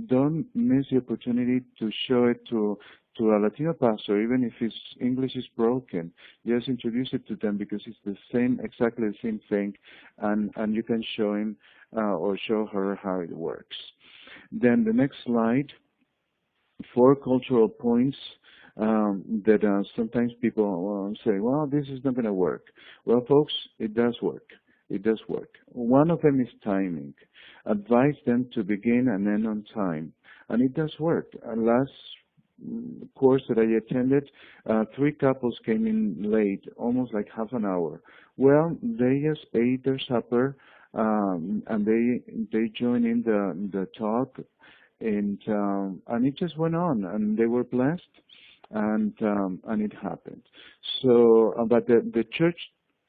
don't miss the opportunity to show it to a Latino pastor, even if his English is broken. Just introduce it to them because it's exactly the same thing, and you can show him or show her how it works. Then the next slide, 4 cultural points that sometimes people say, well, this is not going to work. Well, folks, it does work. It does work. One of them is timing. Advise them to begin and end on time. And it does work. Last course that I attended, 3 couples came in late, almost like half an hour. Well, they just ate their supper, and they joined in the talk, and it just went on, and they were blessed. And it happened. So, but the church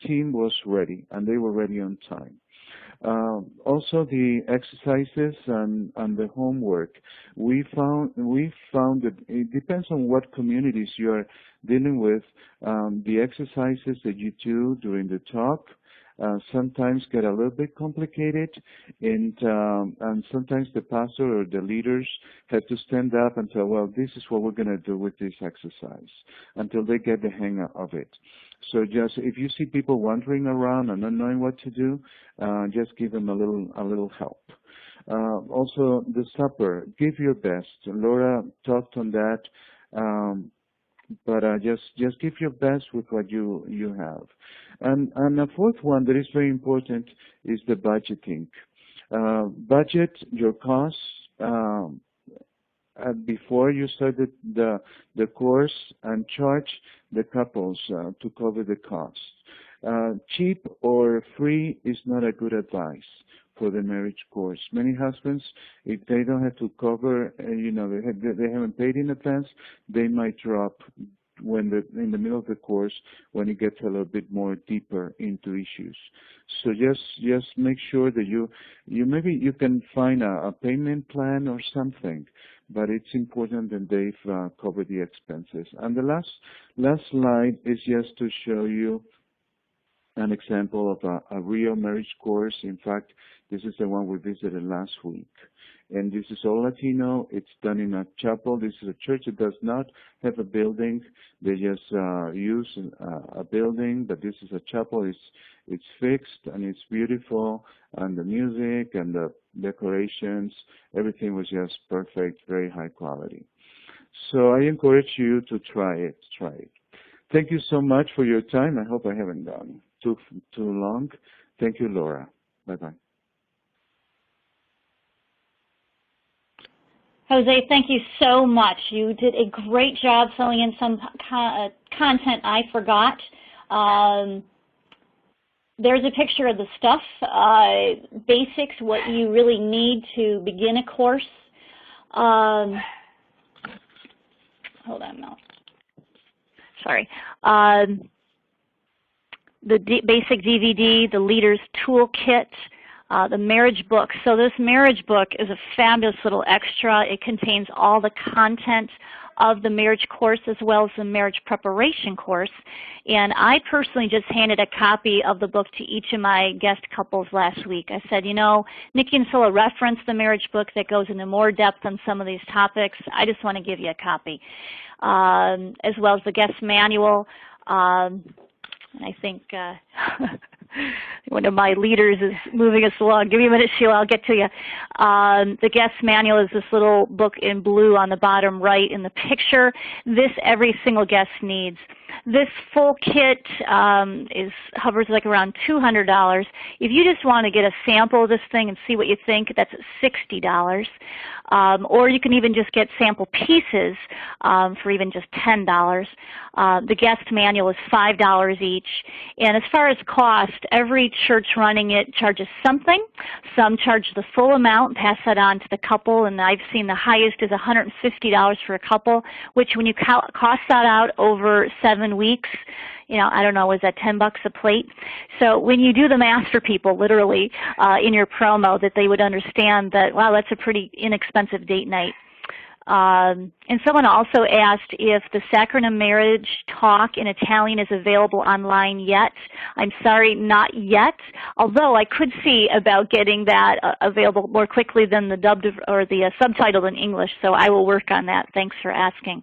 team was ready, and they were ready on time. Also, the exercises and the homework. We found that it depends on what communities you are dealing with. The exercises that you do during the talk sometimes get a little bit complicated, and sometimes the pastor or the leaders have to stand up and tell, well, this is what we're going to do with this exercise, until they get the hang of it. So just if you see people wandering around and not knowing what to do, just give them a little help. Also, the supper, give your best. Laura talked on that. But just give your best with what you have. And the fourth one that is very important is the budgeting. Budget your costs before you start the course, and charge the couples to cover the costs. Cheap or free is not a good advice for the marriage course. Many husbands, if they don't have to cover, they haven't paid in advance, they might drop in the middle of the course when it gets a little bit more deeper into issues. So just make sure that you maybe you can find a payment plan or something, but it's important that they've covered the expenses. And the last slide is just to show you an example of a real marriage course. In fact, this is the one we visited last week. And this is all Latino. It's done in a chapel. This is a church that does not have a building. They just use a building, but this is a chapel. It's fixed and it's beautiful, and the music and the decorations, everything was just perfect, very high quality. So I encourage you to try it. Thank you so much for your time. I hope I haven't gone too long. Thank you, Laura. Bye-bye. Jose, thank you so much. You did a great job filling in some content I forgot. There's a picture of the stuff, basics, what you really need to begin a course. Hold on, Mel. Sorry. The basic DVD, the Leader's Toolkit, the marriage book. So this marriage book is a fabulous little extra. It contains all the content of the marriage course as well as the marriage preparation course. And I personally just handed a copy of the book to each of my guest couples last week. I said, Nikki and Scylla referenced the marriage book that goes into more depth on some of these topics. I just want to give you a copy. As well as the guest manual. And I think one of my leaders is moving us along. Give me a minute, Sheila, I'll get to you. The guest manual is this little book in blue on the bottom right in the picture. This every single guest needs. This full kit hovers like around $200. If you just want to get a sample of this thing and see what you think, that's $60. Or you can even just get sample pieces for even just $10. The guest manual is $5 each. And as far as cost, every church running it charges something. Some charge the full amount and pass that on to the couple, and I've seen the highest is $150 for a couple, which when you cost that out over 7 weeks, I don't know, is that $10 a plate? So when you do the math for people, literally, in your promo, that they would understand that, wow, that's a pretty inexpensive date night. And someone also asked if the Sacrament of Marriage talk in Italian is available online yet. I'm sorry, not yet, although I could see about getting that available more quickly than the dubbed or the subtitled in English, so I will work on that. Thanks for asking.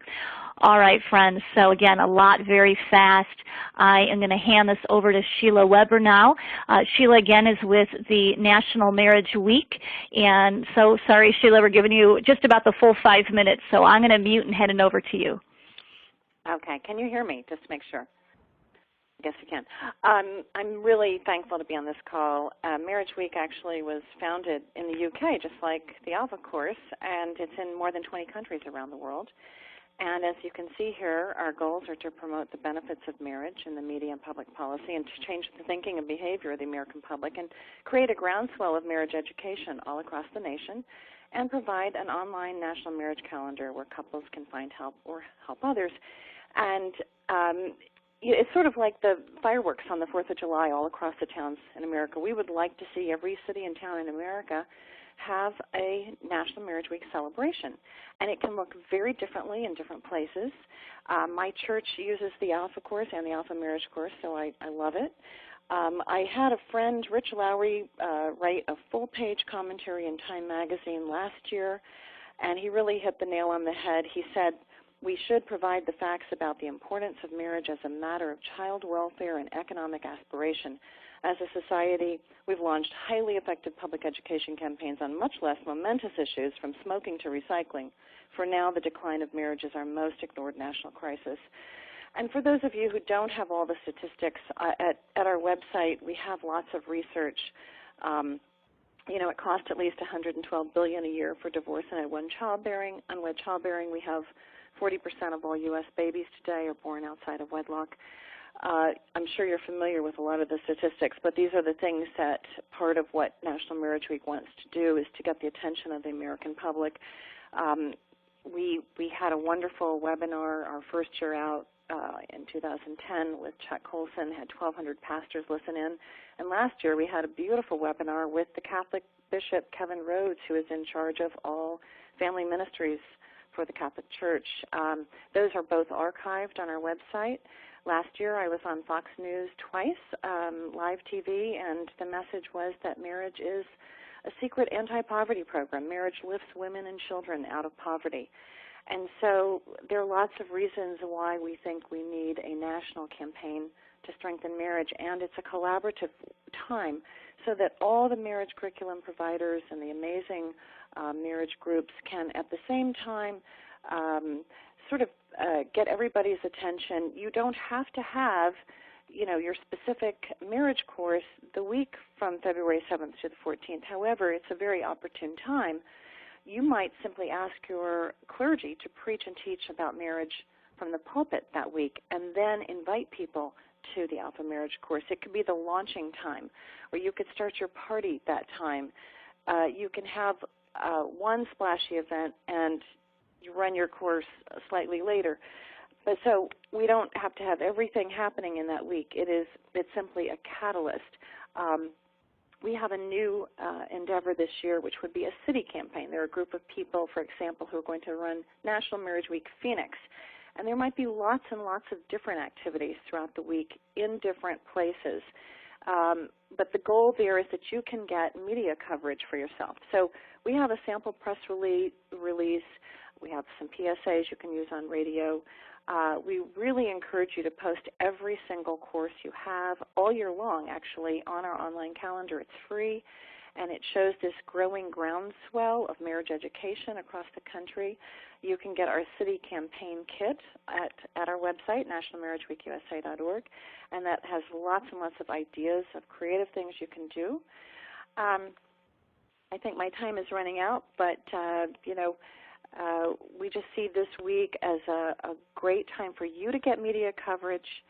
All right, friends, so again, a lot very fast. I am going to hand this over to Sheila Weber now. Sheila, again, is with the National Marriage Week, and so sorry, Sheila, we're giving you just about the full 5 minutes, so I'm going to mute and hand it over to you. Okay, can you hear me, just to make sure? I guess you can. I'm really thankful to be on this call. Marriage Week actually was founded in the UK, just like the Alpha course, and it's in more than 20 countries around the world. And as you can see here, our goals are to promote the benefits of marriage in the media and public policy and to change the thinking and behavior of the American public and create a groundswell of marriage education all across the nation and provide an online national marriage calendar where couples can find help or help others. And it's sort of like the fireworks on the 4th of July all across the towns in America. We would like to see every city and town in America have a National Marriage Week celebration. And it can look very differently in different places. My church uses the Alpha Course and the Alpha Marriage Course, so I love it. I had a friend, Rich Lowry, write a full-page commentary in Time magazine last year, and he really hit the nail on the head. He said, we should provide the facts about the importance of marriage as a matter of child welfare and economic aspiration. As a society, we've launched highly effective public education campaigns on much less momentous issues, from smoking to recycling. For now, the decline of marriage is our most ignored national crisis. And for those of you who don't have all the statistics, at our website, we have lots of research. It costs at least $112 billion a year for divorce and unwed childbearing. Unwed childbearing, we have 40% of all U.S. babies today are born outside of wedlock. I'm sure you're familiar with a lot of the statistics, but these are the things that part of what National Marriage Week wants to do is to get the attention of the American public. We had a wonderful webinar our first year out in 2010 with Chuck Colson, had 1,200 pastors listen in. And last year we had a beautiful webinar with the Catholic Bishop Kevin Rhodes, who is in charge of all family ministries for the Catholic Church. Those are both archived on our website. Last year I was on Fox News twice, live TV, and the message was that marriage is a secret anti-poverty program. Marriage lifts women and children out of poverty. And so there are lots of reasons why we think we need a national campaign to strengthen marriage, and it's a collaborative time so that all the marriage curriculum providers and the amazing marriage groups can at the same time get everybody's attention. You don't have to have, your specific marriage course the week from February 7th to the 14th. However, it's a very opportune time. You might simply ask your clergy to preach and teach about marriage from the pulpit that week, and then invite people to the Alpha Marriage Course. It could be the launching time, or you could start your party that time. You can have one splashy event and you run your course slightly later. But so we don't have to have everything happening in that week. It's simply a catalyst. We have a new endeavor this year, which would be a city campaign. There are a group of people, for example, who are going to run National Marriage Week Phoenix. And there might be lots and lots of different activities throughout the week in different places. But the goal there is that you can get media coverage for yourself. So we have a sample press release. We have some PSAs you can use on radio. We really encourage you to post every single course you have all year long, actually, on our online calendar. It's free, and it shows this growing groundswell of marriage education across the country. You can get our city campaign kit at our website, nationalmarriageweekusa.org, and that has lots and lots of ideas of creative things you can do. I think my time is running out, but, we just see this week as a great time for you to get media coverage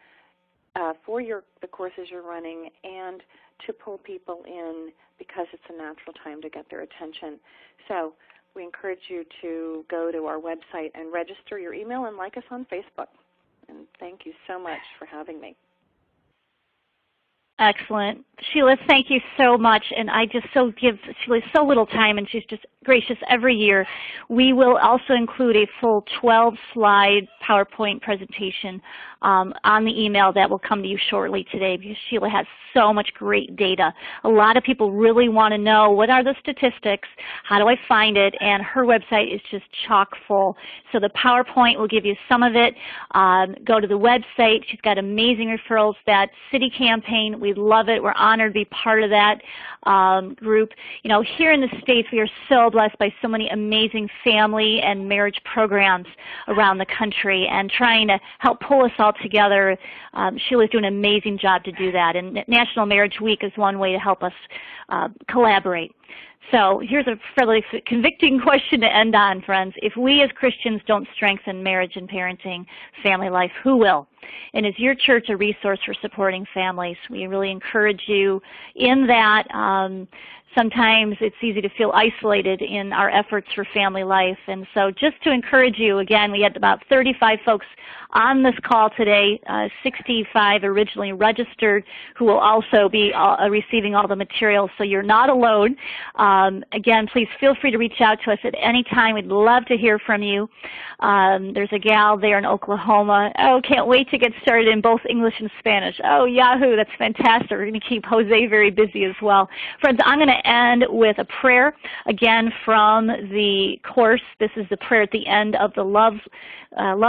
for the courses you're running, and to pull people in because it's a natural time to get their attention. So we encourage you to go to our website and register your email and like us on Facebook. And thank you so much for having me. Excellent. Sheila, thank you so much. And I just give Sheila so little time, and she's just gracious every year. We will also include a full 12-slide PowerPoint presentation on the email that will come to you shortly today, because Sheila has so much great data. A lot of people really want to know, what are the statistics? How do I find it? And her website is just chock full. So the PowerPoint will give you some of it. Go to the website. She's got amazing referrals. That city campaign, we love it. We're honored to be part of that group. Here in the States, we are so blessed by so many amazing family and marriage programs around the country, and trying to help pull us all together. Sheila's doing an amazing job to do that, and National Marriage Week is one way to help us collaborate. So here's a fairly convicting question to end on, friends. If we as Christians don't strengthen marriage and parenting, family life, who will? And is your church a resource for supporting families? We really encourage you in that sometimes it's easy to feel isolated in our efforts for family life. And so just to encourage you, again, we had about 35 folks on this call today, 65 originally registered, who will also be receiving all the materials, so you're not alone. Again, please feel free to reach out to us at any time. We'd love to hear from you. There's a gal there in Oklahoma. Oh, can't wait to get started in both English and Spanish. Oh, Yahoo, that's fantastic. We're going to keep Jose very busy as well. Friends, I'm going to end with a prayer, again, from the course. This is the prayer at the end of the Love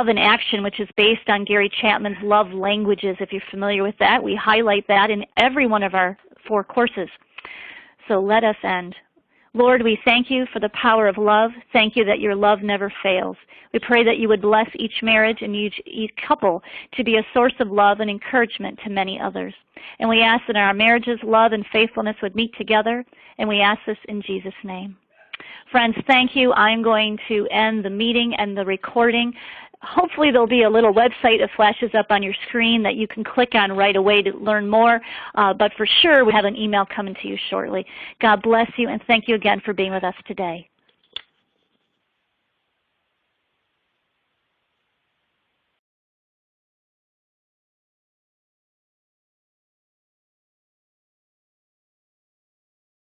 in Action, which is based on Gary Chapman's Love Languages. If you're familiar with that, we highlight that in every one of our 4 courses. So let us end. Lord, we thank you for the power of love. Thank you that your love never fails. We pray that you would bless each marriage and each couple to be a source of love and encouragement to many others. And we ask that in our marriages, love and faithfulness would meet together, and we ask this in Jesus' name. Friends, thank you. I'm going to end the meeting and the recording. Hopefully there'll be a little website that flashes up on your screen that you can click on right away to learn more. But for sure, we have an email coming to you shortly. God bless you, and thank you again for being with us today.